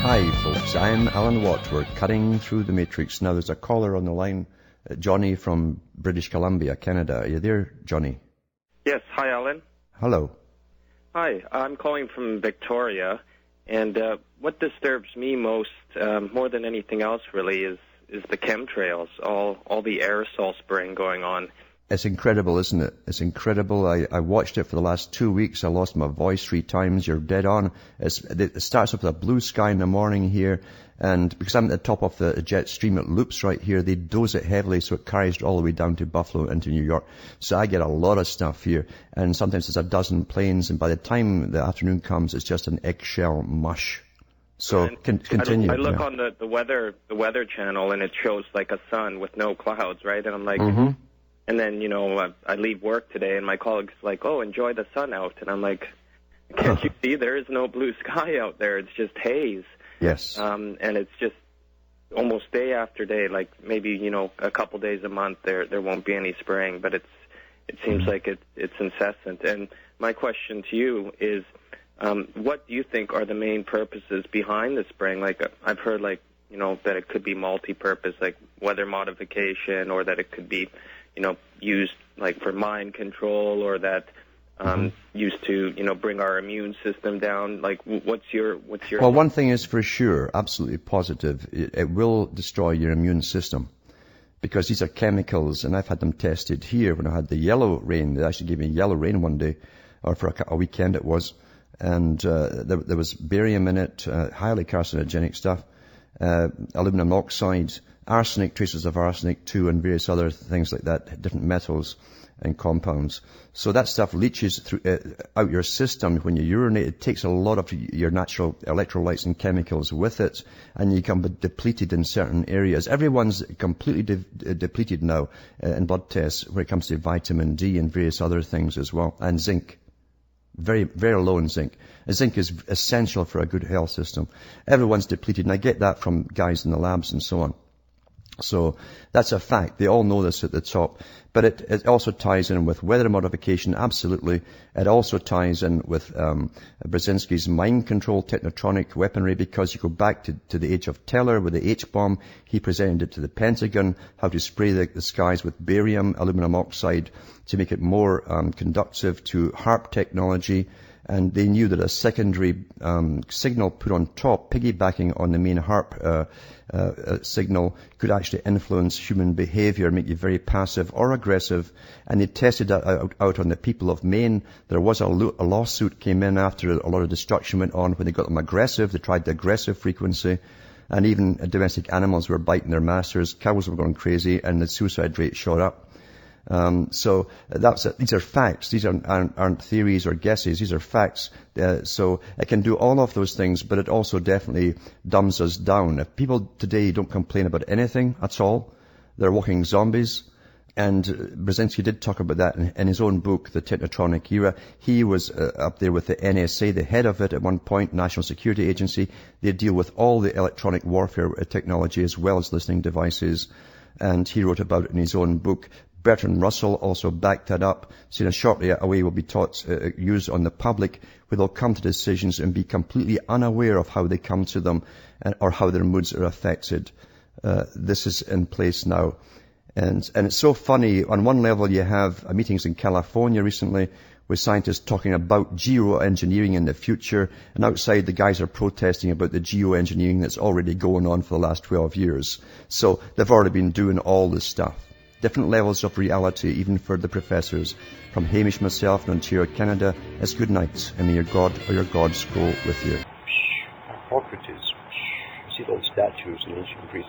Hi folks, I'm Alan Watt. We're cutting through the matrix. Now there's a caller on the line, Johnny from British Columbia, Canada. Are you there, Johnny? Yes, hi Alan. Hello. Hi, I'm calling from Victoria, and what disturbs me most, more than anything else really, is the chemtrails, all the aerosol spraying going on. It's incredible, isn't it? It's incredible. I watched it for the last 2 weeks. I lost my voice 3 times. You're dead on. It starts off with a blue sky in the morning here, and because I'm at the top of the jet stream, it loops right here. They dose it heavily, so it carries all the way down to Buffalo into New York. So I get a lot of stuff here, and sometimes there's a dozen planes, and by the time the afternoon comes, it's just an eggshell mush. So continue. I look on the weather channel, and it shows like a sun with no clouds, right? And I'm like, And then, you know, I leave work today, and my colleague's like, oh, enjoy the sun out. And I'm like, can't you see there is no blue sky out there? It's just haze. Yes. And it's just almost day after day, like maybe, you know, a couple days a month there won't be any spraying, but it seems like it's incessant. And my question to you is, what do you think are the main purposes behind the spraying? Like, I've heard, like, you know, that it could be multi-purpose, like weather modification, or that it could be, you know, used like for mind control, or that used to, you know, bring our immune system down. Like, what's your? Well, one thing is for sure, absolutely positive. It will destroy your immune system, because these are chemicals, and I've had them tested here when I had the yellow rain. They actually gave me yellow rain one day, or for a weekend it was, and there was barium in it, highly carcinogenic stuff, aluminum oxide, arsenic, traces of arsenic too, and various other things like that, different metals and compounds. So that stuff leaches through out your system when you urinate. It takes a lot of your natural electrolytes and chemicals with it, and you become depleted in certain areas. Everyone's completely depleted now in blood tests when it comes to vitamin D and various other things as well, and zinc. Very, very low in zinc. Zinc is essential for a good health system. Everyone's depleted, and I get that from guys in the labs and so on. So that's a fact. They all know this at the top. But it also ties in with weather modification, absolutely. It also ties in with Brzezinski's mind control technotronic weaponry, because you go back to the age of Teller with the H-bomb. He presented it to the Pentagon, how to spray the skies with barium, aluminum oxide, to make it more conductive to HARP technology. And they knew that a secondary signal put on top, piggybacking on the main HARP signal, could actually influence human behavior, make you very passive or aggressive. And they tested that out on the people of Maine. There was a lawsuit came in after a lot of destruction went on. When they got them aggressive, they tried the aggressive frequency. And even domestic animals were biting their masters. Cows were going crazy, and the suicide rate shot up. So these are facts. These aren't theories or guesses. These are facts. So it can do all of those things, but it also definitely dumbs us down. If people today don't complain about anything at all, they're walking zombies. And Brzezinski did talk about that in his own book, The Technotronic Era. He was up there with the NSA, the head of it at one point, National Security Agency. They deal with all the electronic warfare technology as well as listening devices. And he wrote about it in his own book. Bertrand Russell also backed that up, saying shortly a way will be taught, used on the public, where they'll come to decisions and be completely unaware of how they come to them, or how their moods are affected. This is in place now. And it's so funny. On one level, you have meetings in California recently with scientists talking about geoengineering in the future, and outside the guys are protesting about the geoengineering that's already going on for the last 12 years. So they've already been doing all this stuff. Different levels of reality, even for the professors. From Hamish myself in Ontario, Canada, it's good night, and may your God or your gods go with you. Hippocrates. See those statues in ancient Greece?